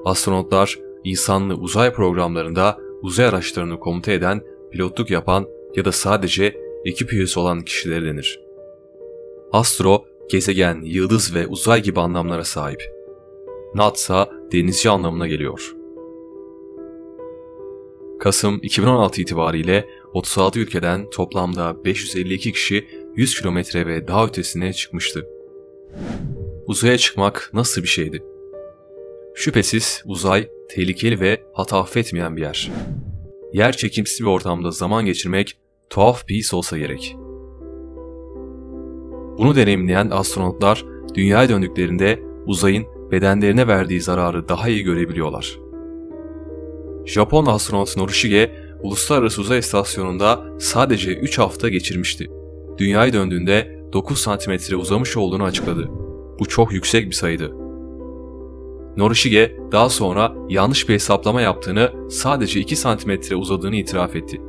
Astronotlar, insanlı uzay programlarında uzay araçlarını komuta eden, pilotluk yapan ya da sadece ekip üyesi olan kişilere denir. Astro, gezegen, yıldız ve uzay gibi anlamlara sahip. Natsa, denizci anlamına geliyor. Kasım 2016 itibariyle 36 ülkeden toplamda 552 kişi 100 kilometre ve daha ötesine çıkmıştı. Uzaya çıkmak nasıl bir şeydi? Şüphesiz uzay tehlikeli ve hata affetmeyen bir yer. Yer çekimsiz bir ortamda zaman geçirmek tuhaf bir his olsa gerek. Bunu deneyimleyen astronotlar dünyaya döndüklerinde uzayın bedenlerine verdiği zararı daha iyi görebiliyorlar. Japon astronot Norishige, Uluslararası Uzay İstasyonu'nda sadece 3 hafta geçirmişti. Dünyaya döndüğünde 9 santimetre uzamış olduğunu açıkladı. Bu çok yüksek bir sayıydı. Norishige daha sonra yanlış bir hesaplama yaptığını, sadece 2 santimetre uzadığını itiraf etti.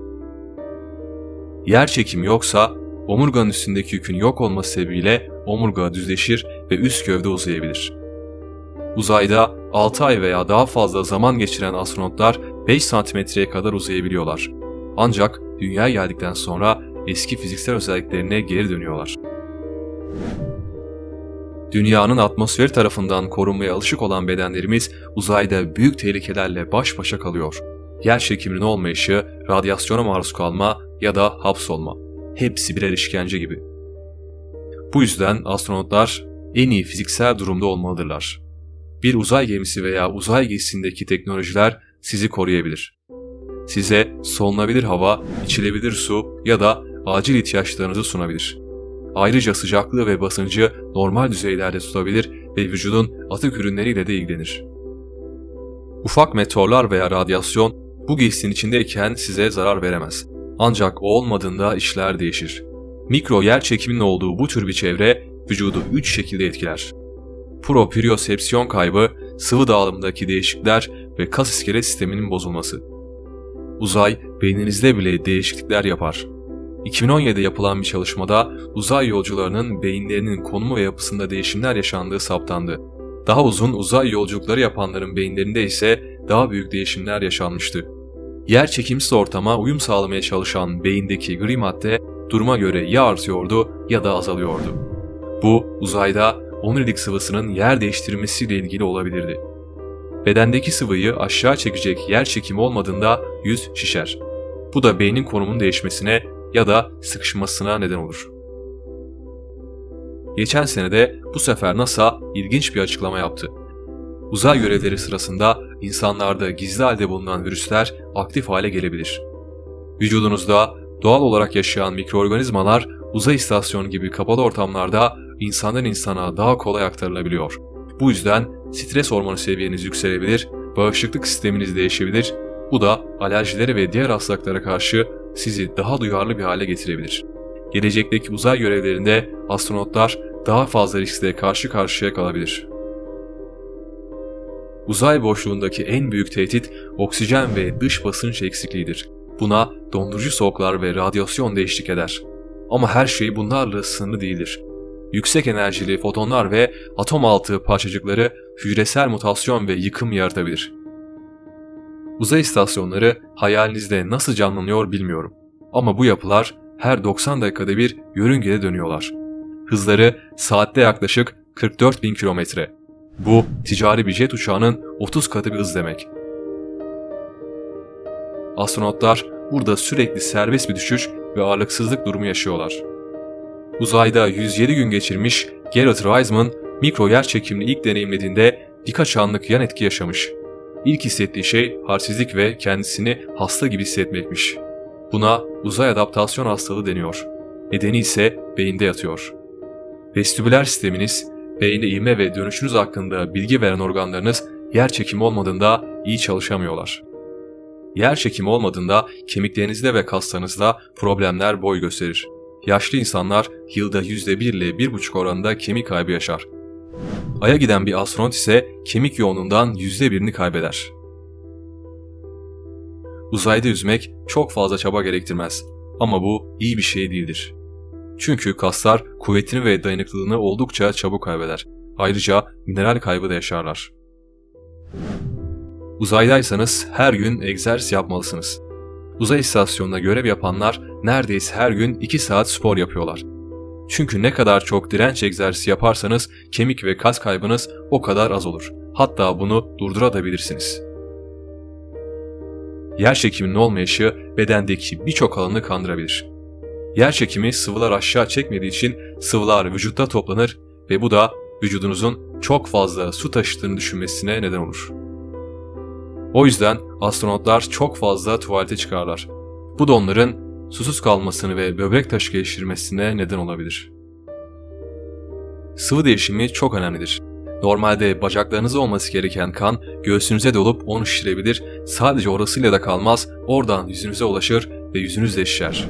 Yer çekimi yoksa omurganın üstündeki yükün yok olması sebebiyle omurga düzleşir ve üst gövde uzayabilir. Uzayda 6 ay veya daha fazla zaman geçiren astronotlar 5 santimetreye kadar uzayabiliyorlar. Ancak dünyaya geldikten sonra eski fiziksel özelliklerine geri dönüyorlar. Dünyanın atmosferi tarafından korunmaya alışık olan bedenlerimiz uzayda büyük tehlikelerle baş başa kalıyor. Yer çekiminin olmayışı, radyasyona maruz kalma ya da hapsolma. Hepsi birer işkence gibi. Bu yüzden astronotlar en iyi fiziksel durumda olmalıdırlar. Bir uzay gemisi veya uzay giysisindeki teknolojiler sizi koruyabilir. Size solunabilir hava, içilebilir su ya da acil ihtiyaçlarınızı sunabilir. Ayrıca sıcaklığı ve basıncı normal düzeylerde tutabilir ve vücudun atık ürünleriyle de ilgilenir. Ufak meteorlar veya radyasyon bu giysinin içindeyken size zarar veremez. Ancak o olmadığında işler değişir. Mikro yer çekiminin olduğu bu tür bir çevre vücudu 3 şekilde etkiler. Propriosepsiyon kaybı, sıvı dağılımındaki değişiklikler ve kas iskelet sisteminin bozulması. Uzay beyninizde bile değişiklikler yapar. 2017'de yapılan bir çalışmada uzay yolcularının beyinlerinin konumu ve yapısında değişimler yaşandığı saptandı. Daha uzun uzay yolculukları yapanların beyinlerinde ise daha büyük değişimler yaşanmıştı. Yer çekimsiz ortama uyum sağlamaya çalışan beyindeki gri madde duruma göre ya artıyordu ya da azalıyordu. Bu uzayda omurilik sıvısının yer değiştirmesiyle ilgili olabilirdi. Bedendeki sıvıyı aşağı çekecek yer çekimi olmadığında yüz şişer. Bu da beynin konumunun değişmesine ya da sıkışmasına neden olur. Geçen sene de bu sefer NASA ilginç bir açıklama yaptı. Uzay görevleri sırasında insanlarda gizli halde bulunan virüsler aktif hale gelebilir. Vücudunuzda doğal olarak yaşayan mikroorganizmalar uzay istasyonu gibi kapalı ortamlarda insandan insana daha kolay aktarılabiliyor. Bu yüzden stres hormonu seviyeniz yükselebilir, bağışıklık sisteminiz değişebilir. Bu da alerjilere ve diğer hastalıklara karşı sizi daha duyarlı bir hale getirebilir. Gelecekteki uzay görevlerinde astronotlar daha fazla riskle karşı karşıya kalabilir. Uzay boşluğundaki en büyük tehdit oksijen ve dış basınç eksikliğidir. Buna dondurucu soğuklar ve radyasyon da eşlik eder. Ama her şey bunlarla sınırlı değildir. Yüksek enerjili fotonlar ve atom altı parçacıkları hücresel mutasyon ve yıkım yaratabilir. Uzay istasyonları hayalinizde nasıl canlanıyor bilmiyorum. Ama bu yapılar her 90 dakikada bir yörüngede dönüyorlar. Hızları saatte yaklaşık 44.000 kilometre. Bu ticari bir jet uçağının 30 katı bir hız demek. Astronotlar burada sürekli serbest bir düşüş ve ağırlıksızlık durumu yaşıyorlar. Uzayda 107 gün geçirmiş Gerald Reisman, mikro yer çekimini ilk deneyimlediğinde birkaç anlık yan etki yaşamış. İlk hissettiği şey halsizlik ve kendisini hasta gibi hissetmekmiş. Buna uzay adaptasyon hastalığı deniyor. Nedeni ise beyinde yatıyor. Vestibüler sisteminiz, beyinde ivme ve dönüşünüz hakkında bilgi veren organlarınız yer çekimi olmadığında iyi çalışamıyorlar. Yer çekimi olmadığında kemiklerinizde ve kaslarınızda problemler boy gösterir. Yaşlı insanlar yılda %1 ile 1,5 oranında kemik kaybı yaşar. Ay'a giden bir astronot ise kemik yoğunluğundan %1'ini kaybeder. Uzayda yüzmek çok fazla çaba gerektirmez ama bu iyi bir şey değildir. Çünkü kaslar kuvvetini ve dayanıklılığını oldukça çabuk kaybeder. Ayrıca mineral kaybı da yaşarlar. Uzaydaysanız her gün egzersiz yapmalısınız. Uzay istasyonunda görev yapanlar neredeyse her gün 2 saat spor yapıyorlar. Çünkü ne kadar çok direnç egzersizi yaparsanız kemik ve kas kaybınız o kadar az olur. Hatta bunu durdurabilirsiniz. Yerçekiminin olmayışı bedendeki birçok alanı kandırabilir. Yerçekimi sıvılar aşağı çekmediği için sıvılar vücutta toplanır ve bu da vücudunuzun çok fazla su taşıdığını düşünmesine neden olur. O yüzden astronotlar çok fazla tuvalete çıkarlar. Bu da onların susuz kalmasını ve böbrek taşı geliştirmesine neden olabilir. Sıvı değişimi çok önemlidir. Normalde bacaklarınızda olması gereken kan göğsünüze dolup onu şişirebilir, sadece orasıyla da kalmaz, oradan yüzünüze ulaşır ve yüzünüz de şişer.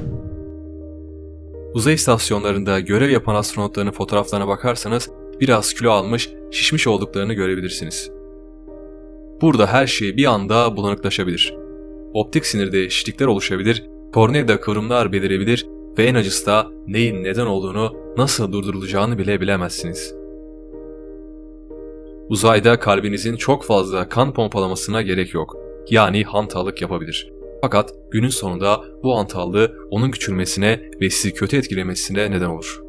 Uzay istasyonlarında görev yapan astronotların fotoğraflarına bakarsanız biraz kilo almış, şişmiş olduklarını görebilirsiniz. Burada her şey bir anda bulanıklaşabilir. Optik sinirde şişlikler oluşabilir, korneada kıvrımlar belirebilir ve en acısı da neyin neden olduğunu, nasıl durdurulacağını bile bilemezsiniz. Uzayda kalbinizin çok fazla kan pompalamasına gerek yok. Yani hantallık yapabilir. Fakat günün sonunda bu hantallığı onun küçülmesine ve sizi kötü etkilemesine neden olur.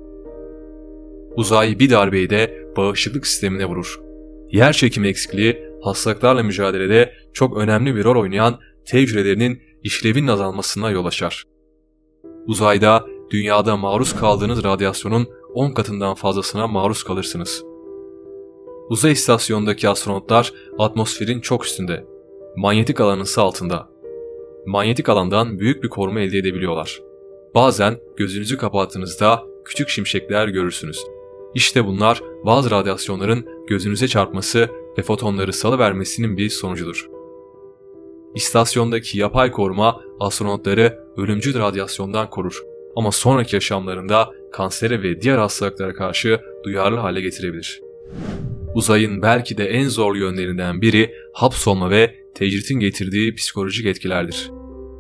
Uzay bir darbeyi de bağışıklık sistemine vurur. Yerçekimi eksikliği hastalıklarla mücadelede çok önemli bir rol oynayan T hücrelerinin işlevinin azalmasına yol açar. Uzayda dünyada maruz kaldığınız radyasyonun 10 katından fazlasına maruz kalırsınız. Uzay istasyonundaki astronotlar atmosferin çok üstünde, manyetik alanın ise altında. Manyetik alandan büyük bir koruma elde edebiliyorlar. Bazen gözünüzü kapattığınızda küçük şimşekler görürsünüz. İşte bunlar bazı radyasyonların gözünüze çarpması ve fotonları salıvermesinin bir sonucudur. İstasyondaki yapay koruma astronotları ölümcül radyasyondan korur ama sonraki yaşamlarında kansere ve diğer hastalıklara karşı duyarlı hale getirebilir. Uzayın belki de en zorlu yönlerinden biri hapsolma ve tecritin getirdiği psikolojik etkilerdir.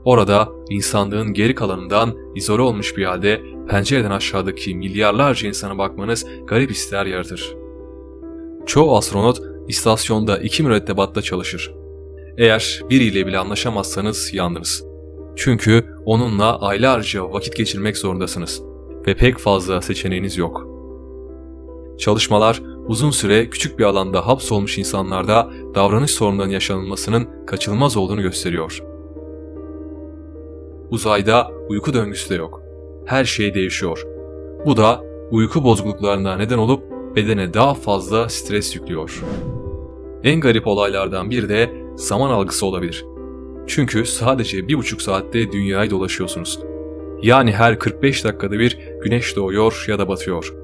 Orada insanlığın geri kalanından izole olmuş bir halde pencereden aşağıdaki milyarlarca insana bakmanız garip hisler yaratır. Çoğu astronot istasyonda 2 mürettebatta çalışır. Eğer biriyle bile anlaşamazsanız yandınız. Çünkü onunla aylarca vakit geçirmek zorundasınız ve pek fazla seçeneğiniz yok. Çalışmalar uzun süre küçük bir alanda hapsolmuş insanlarda davranış sorunlarının yaşanılmasının kaçınılmaz olduğunu gösteriyor. Uzayda uyku döngüsü de yok. Her şey değişiyor. Bu da uyku bozukluklarına neden olup bedene daha fazla stres yüklüyor. En garip olaylardan biri de zaman algısı olabilir. Çünkü sadece 1,5 saatte dünyayı dolaşıyorsunuz. Yani her 45 dakikada bir güneş doğuyor ya da batıyor.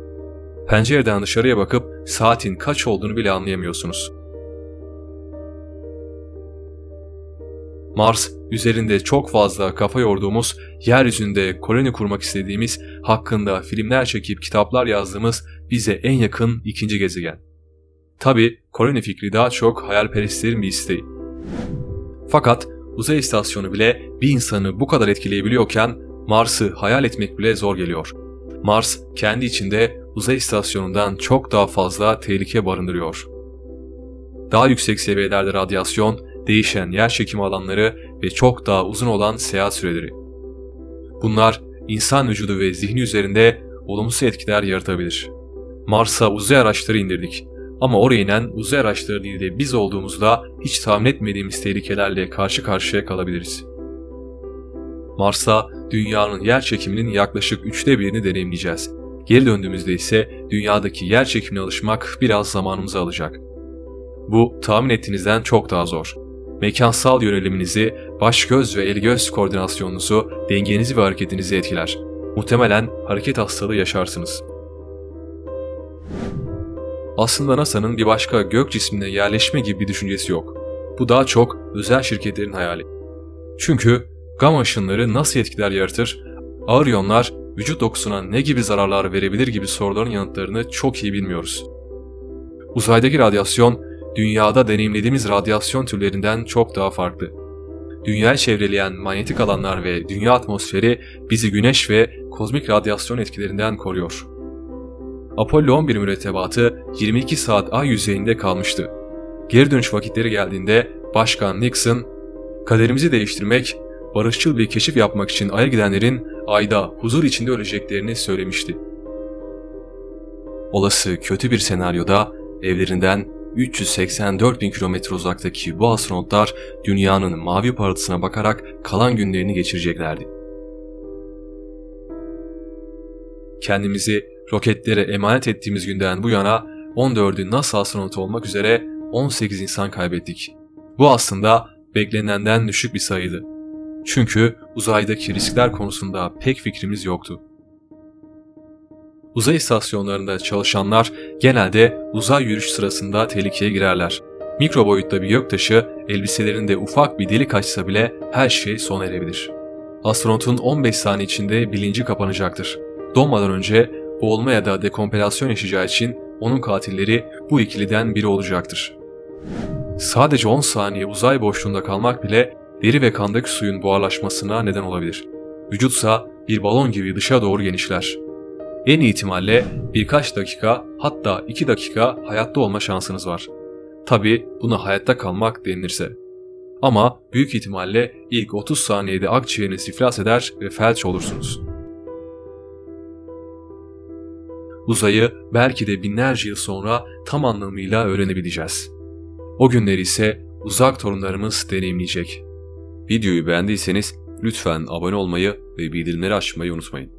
Pencereden dışarıya bakıp saatin kaç olduğunu bile anlayamıyorsunuz. Mars, üzerinde çok fazla kafa yorduğumuz, yeryüzünde koloni kurmak istediğimiz, hakkında filmler çekip kitaplar yazdığımız bize en yakın ikinci gezegen. Tabi koloni fikri daha çok hayalperestlerin bir isteği. Fakat uzay istasyonu bile bir insanı bu kadar etkileyebiliyorken Mars'ı hayal etmek bile zor geliyor. Mars kendi içinde uzay istasyonundan çok daha fazla tehlike barındırıyor. Daha yüksek seviyelerde radyasyon, değişen yerçekimi alanları ve çok daha uzun olan seyahat süreleri. Bunlar insan vücudu ve zihni üzerinde olumsuz etkiler yaratabilir. Mars'a uzay araçları indirdik ama oraya inen uzay araçları değil de biz olduğumuzda hiç tahmin etmediğimiz tehlikelerle karşı karşıya kalabiliriz. Mars'ta dünyanın yerçekiminin yaklaşık 1/3'ünü deneyimleyeceğiz. Geri döndüğümüzde ise dünyadaki yerçekimine alışmak biraz zamanımızı alacak. Bu tahmin ettiğinizden çok daha zor. Mekansal yöneliminizi, baş-göz ve el-göz koordinasyonunuzu, dengenizi ve hareketinizi etkiler. Muhtemelen hareket hastalığı yaşarsınız. Aslında NASA'nın bir başka gök cismine yerleşme gibi bir düşüncesi yok. Bu daha çok özel şirketlerin hayali. Çünkü gama ışınları nasıl etkiler yaratır, ağır iyonlar vücut dokusuna ne gibi zararlar verebilir gibi soruların yanıtlarını çok iyi bilmiyoruz. Uzaydaki radyasyon, dünyada deneyimlediğimiz radyasyon türlerinden çok daha farklı. Dünyayı çevreleyen manyetik alanlar ve dünya atmosferi bizi güneş ve kozmik radyasyon etkilerinden koruyor. Apollo 11 mürettebatı 22 saat ay yüzeyinde kalmıştı. Geri dönüş vakitleri geldiğinde Başkan Nixon, "Kaderimizi değiştirmek, barışçıl bir keşif yapmak için Ay'a gidenlerin Ay'da huzur içinde öleceklerini söylemişti." Olası kötü bir senaryoda evlerinden 384 bin kilometre uzaktaki bu astronotlar dünyanın mavi parıltısına bakarak kalan günlerini geçireceklerdi. Kendimizi roketlere emanet ettiğimiz günden bu yana 14'ü NASA astronotu olmak üzere 18 insan kaybettik. Bu aslında beklenenden düşük bir sayıydı. Çünkü uzaydaki riskler konusunda pek fikrimiz yoktu. Uzay istasyonlarında çalışanlar genelde uzay yürüyüş sırasında tehlikeye girerler. Mikro boyutta bir göktaşı elbiselerinde ufak bir delik açsa bile her şey sona erebilir. Astronotun 15 saniye içinde bilinci kapanacaktır. Donmadan önce boğulma ya da dekompresyon yaşayacağı için onun katilleri bu ikiliden biri olacaktır. Sadece 10 saniye uzay boşluğunda kalmak bile deri ve kandaki suyun buharlaşmasına neden olabilir. Vücutsa bir balon gibi dışa doğru genişler. En iyi ihtimalle birkaç dakika, hatta 2 dakika hayatta olma şansınız var. Tabii buna hayatta kalmak denilirse. Ama büyük ihtimalle ilk 30 saniyede akciğeriniz iflas eder ve felç olursunuz. Uzayı belki de binlerce yıl sonra tam anlamıyla öğrenebileceğiz. O günleri ise uzak torunlarımız deneyimleyecek. Videoyu beğendiyseniz lütfen abone olmayı ve bildirimleri açmayı unutmayın.